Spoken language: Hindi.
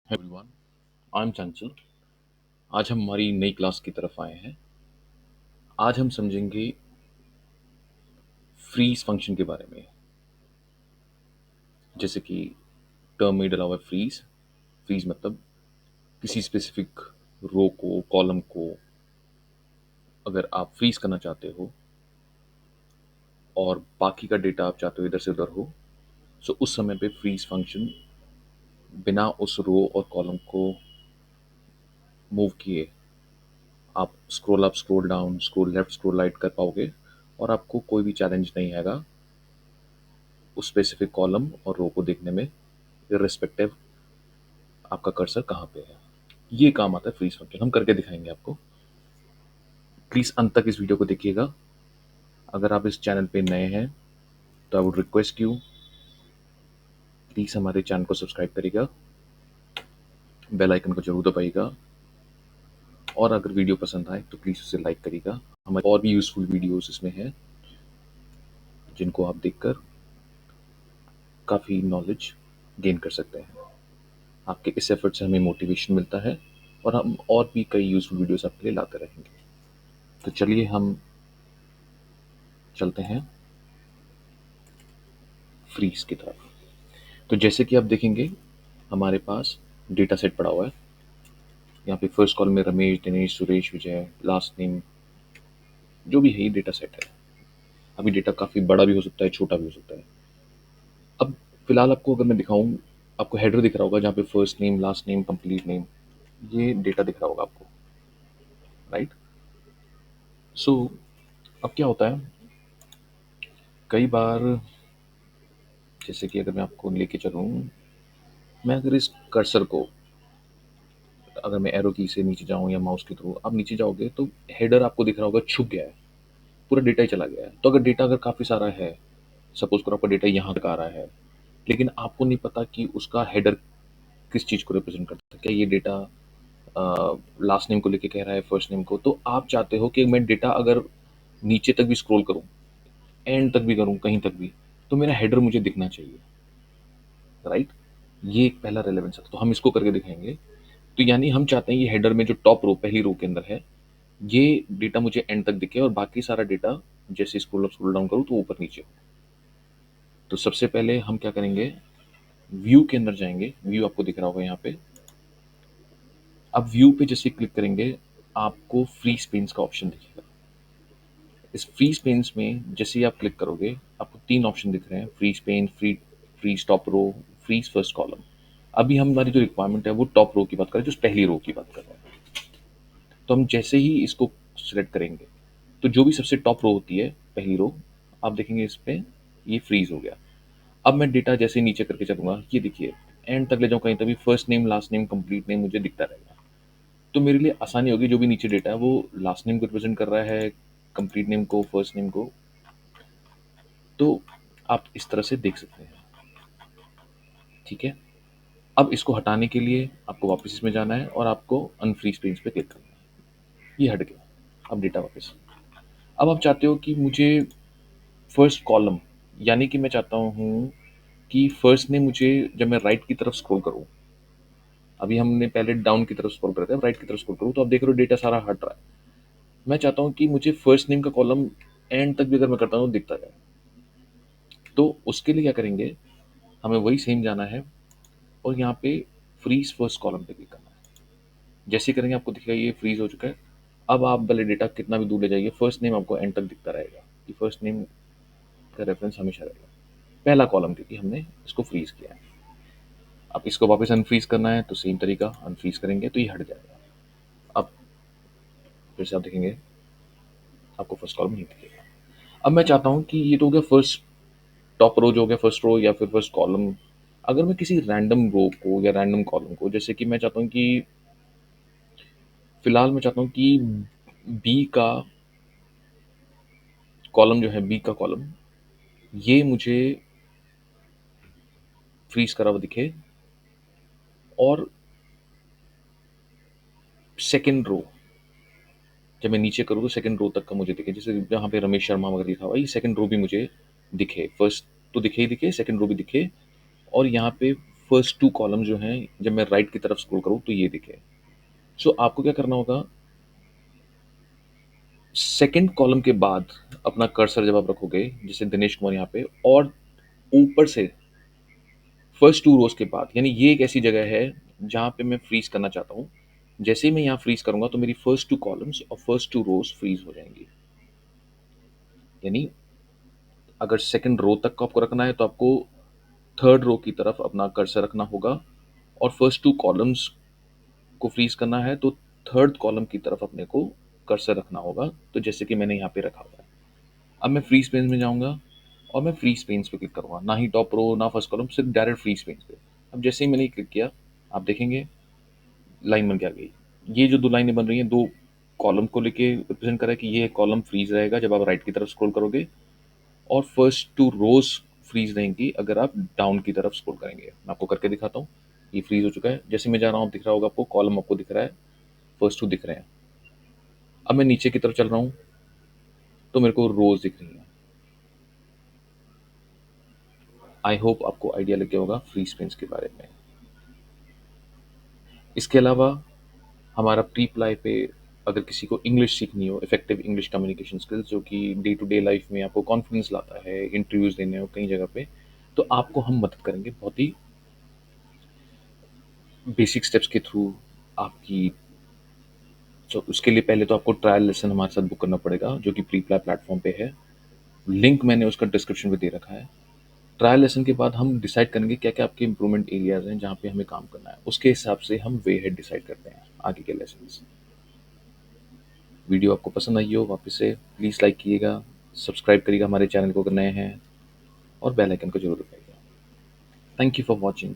एवरीवन, आई एम चंचल। आज हम हमारी नई क्लास की तरफ आए हैं। आज हम समझेंगे फ्रीज फंक्शन के बारे में। जैसे कि टर्म में डला हुआ है फ्रीज। फ्रीज मतलब किसी स्पेसिफिक रो को, कॉलम को अगर आप फ्रीज करना चाहते हो और बाकी का डेटा आप चाहते हो इधर से उधर हो, सो उस समय पे फ्रीज फंक्शन बिना उस रो और कॉलम को मूव किए आप scroll up, scroll down, scroll left, scroll right कर पाओगे और आपको कोई भी चैलेंज नहीं आएगा उस स्पेसिफिक कॉलम और रो को देखने में, इर्रिस्पेक्टिव आपका कर्सर कहाँ पे है। ये काम आता है फ्रीज फंक्शन। हम करके दिखाएंगे आपको। प्लीज अंत तक इस वीडियो को देखिएगा। अगर आप इस चैनल पे नए हैं तो I would request you, please हमारे चैनल को सब्सक्राइब करिएगा, बेल आइकन को जरूर दबाइएगा और अगर वीडियो पसंद आए तो प्लीज उसे लाइक करिएगा। हमारे और भी यूजफुल वीडियोस इसमें हैं जिनको आप देखकर काफ़ी नॉलेज गेन कर सकते हैं। आपके इस एफर्ट से हमें मोटिवेशन मिलता है और हम और भी कई यूजफुल वीडियोस आपके लिए लाते रहेंगे। तो चलिए हम चलते हैं फ्रीज की तरफ। तो जैसे कि आप देखेंगे हमारे पास डेटा सेट पड़ा हुआ है। यहाँ पे फर्स्ट कॉलम में रमेश, दिनेश, सुरेश, विजय, लास्ट नेम, जो भी है ये डेटा सेट है। अभी डेटा काफ़ी बड़ा भी हो सकता है, छोटा भी हो सकता है। अब फिलहाल आपको अगर मैं दिखाऊं, आपको हेडर दिख रहा होगा जहाँ पे first name, last name, complete name, ये डेटा दिख रहा होगा आपको, राइट। सो अब क्या होता है, कई बार जैसे कि अगर मैं आपको लेके चलूँ, मैं अगर इस कर्सर को, अगर मैं एरो की से नीचे जाऊँ या माउस के थ्रू आप नीचे जाओगे तो हेडर आपको दिख रहा होगा छुप गया है, पूरा डेटा ही चला गया है। तो अगर डेटा अगर काफ़ी सारा है, सपोज करो आपका डेटा यहाँ तक आ रहा है, लेकिन आपको नहीं पता कि उसका हेडर किस चीज़ को रिप्रेजेंट करता है। क्या ये डेटा लास्ट नेम को लेके कह रहा है, फर्स्ट नेम को, तो आप चाहते हो कि मैं डेटा अगर नीचे तक भी स्क्रॉल करूँ, एंड तक भी करूँ, कहीं तक भी, तो मेरा हेडर मुझे दिखना चाहिए, राइट। ये एक पहला रेलेवेंस है, तो हम इसको करके दिखाएंगे। तो यानी हम चाहते हैं ये हेडर में जो टॉप रो, पहली रो के अंदर है, ये डेटा मुझे एंड तक दिखे और बाकी सारा डेटा जैसे स्क्रॉल अप स्क्रॉल डाउन करूँ तो ऊपर नीचे हो। तो सबसे पहले हम क्या करेंगे, व्यू के अंदर जाएंगे। व्यू आपको दिख रहा होगा यहाँ पे। अब व्यू पे जैसे क्लिक करेंगे आपको फ्री स्पेन्स का ऑप्शन दिखेगा। इस फ्री स्पेन्स में जैसे ही आप क्लिक करोगे आपको तीन ऑप्शन दिख रहे हैं, फ्री स्पेन, freeze freeze top row, freeze first column. अभी हमारी जो रिक्वायरमेंट है वो टॉप रो की बात करें, जो पहली रो की बात कर रहे हैं। तो हम जैसे ही इसको सिलेक्ट करेंगे तो जो भी सबसे टॉप रो होती है, पहली रो, आप देखेंगे इस पे ये फ्रीज हो गया। अब मैं डेटा जैसे नीचे करके चलूंगा, ये देखिए एंड तक ले जाऊँ कहीं, तभी first name, last name, complete name मुझे दिखता रहेगा। तो मेरे लिए आसानी होगी, जो भी नीचे डेटा है वो लास्ट नेम को रिप्रेजेंट कर रहा है, कंप्लीट नेम को, फर्स्ट नेम को। तो आप इस तरह से देख सकते हैं, ठीक है। अब इसको हटाने के लिए आपको वापस इसमें जाना है और आपको अनफ्रीज पेज पे क्लिक करना है। ये हट गया, अब डेटा वापस। अब आप चाहते हो कि मुझे फर्स्ट कॉलम, यानी कि मैं चाहता हूँ कि फर्स्ट ने मुझे, जब मैं राइट की तरफ स्क्रॉल करूँ, अभी हमने पहले डाउन की तरफ स्क्रॉल करते हैं, राइट की तरफ स्क्रॉल करूँ तो आप देख रहे हो डेटा सारा हट रहा है। मैं चाहता हूँ कि मुझे फर्स्ट नेम का कॉलम एंड तक भी अगर मैं करता हूँ तो दिखता जाए। तो उसके लिए क्या करेंगे, हमें वही सेम जाना है और यहाँ पे फ्रीज फर्स्ट कॉलम पे क्लिक करना है। जैसे ही करेंगे आपको दिखेगा ये फ्रीज हो चुका है। अब आप भले डेटा कितना भी दूर ले जाइए, फर्स्ट नेम आपको एंड तक दिखता रहेगा कि फर्स्ट नेम का रेफरेंस हमेशा रहेगा, पहला कॉलम, क्योंकि हमने इसको फ्रीज किया है। अब इसको वापस अनफ्रीज करना है तो सेम तरीका, अनफ्रीज करेंगे तो ये हट जाएगा। अब फिर से आप देखेंगे आपको फर्स्ट कॉलम नहीं दिखेगा। अब मैं चाहता हूँ कि ये तो हो गया फर्स्ट, टॉप रो जो हो गया, फर्स्ट रो या फिर फर्स्ट कॉलम। अगर मैं किसी रैंडम रो को या रैंडम कॉलम को, जैसे कि मैं चाहता हूँ कि फिलहाल मैं चाहता हूँ कि बी का कॉलम जो है, बी का कॉलम, ये मुझे फ्रीज करा हुआ दिखे और सेकंड रो, जब मैं नीचे करूँ तो सेकंड रो तक का मुझे दिखे। जैसे जहाँ पे रमेश शर्मा वगैरह लिखा हुआ है, ये सेकंड रो भी मुझे दिखे। फर्स्ट तो दिखे ही दिखे, सेकंड रो भी दिखे और यहाँ पे फर्स्ट 2 कॉलम जो हैं जब मैं राइट की तरफ स्क्रॉल करूँ तो ये दिखे। सो आपको क्या करना होगा, सेकंड कॉलम के बाद अपना कर्सर जब आप रखोगे, जैसे दिनेश कुमार यहाँ पे, और ऊपर से फर्स्ट 2 रोज़ के बाद, यानी ये एक ऐसी जगह है जहाँ पे मैं फ्रीज़ करना चाहता हूँ। जैसे ही मैं यहाँ फ्रीज़ करूँगा तो मेरी फर्स्ट 2 कॉलम्स और फर्स्ट 2 रोज़ फ्रीज़ हो जाएँगी। यानी अगर सेकंड रो तक को आपको रखना है तो आपको थर्ड रो की तरफ अपना कर्सर रखना होगा, और फर्स्ट 2 कॉलम्स को फ्रीज़ करना है तो थर्ड कॉलम की तरफ अपने को कर्सर रखना होगा। तो जैसे कि मैंने यहाँ पे रखा हुआ है। अब मैं फ्रीज़ पेज में जाऊँगा और मैं फ्रीज़ पेज पे क्लिक करूँगा, ना ही टॉप रो ना फर्स्ट कॉलम, सिर्फ डायरेक्ट फ्रीज़ पेज पे। अब जैसे ही मैंने क्लिक किया, आप देखेंगे लाइन बन के आ गई। ये जो 2 लाइनें बन रही हैं, 2 कॉलम को लेके रिप्रेजेंट कर रहा है कि ये कॉलम फ्रीज़ रहेगा जब आप राइट की तरफ स्क्रॉल करोगे, और फर्स्ट 2 रोज़ फ्रीज़ रहेंगी अगर आप डाउन की तरफ स्क्रॉल करेंगे। मैं आपको करके दिखाता हूँ। ये फ्रीज़ हो चुका है। जैसे मैं जा रहा हूँ, दिख रहा होगा आपको, कॉलम आपको दिख रहा है, फर्स्ट 2 दिख रहे हैं। अब मैं नीचे की तरफ चल रहा हूँ तो मेरे को रोज़ दिख रही हैं। आई होप आपको आइडिया लग गया होगा फ्रीज़ पेज के बारे में। इसके अलावा हमारा प्री अप्लाई पे अगर किसी को इंग्लिश सीखनी हो, इफेक्टिव इंग्लिश कम्युनिकेशन स्किल्स, जो कि डे टू डे लाइफ में आपको कॉन्फिडेंस लाता है, इंटरव्यूज़ देने हो कई जगह पे, तो आपको हम मदद करेंगे बहुत ही बेसिक स्टेप्स के थ्रू आपकी। तो उसके लिए पहले तो आपको ट्रायल लेसन हमारे साथ बुक करना पड़ेगा, जो कि प्री अप्लाई प्लेटफॉर्म पे है। लिंक मैंने उसका डिस्क्रिप्शन में दे रखा है। ट्रायल लेसन के बाद हम डिसाइड करेंगे क्या क्या आपके इंप्रूवमेंट एरियाज हैं जहाँ पे हमें काम करना है। उसके हिसाब से हम वे हेड डिसाइड करते हैं आगे के लेसन। वीडियो आपको पसंद आई हो, वापस से प्लीज़ लाइक कीजिएगा, सब्सक्राइब करिएगा हमारे चैनल को अगर नए हैं, और बेल आइकन को जरूर दबाइएगा। Thank you for watching.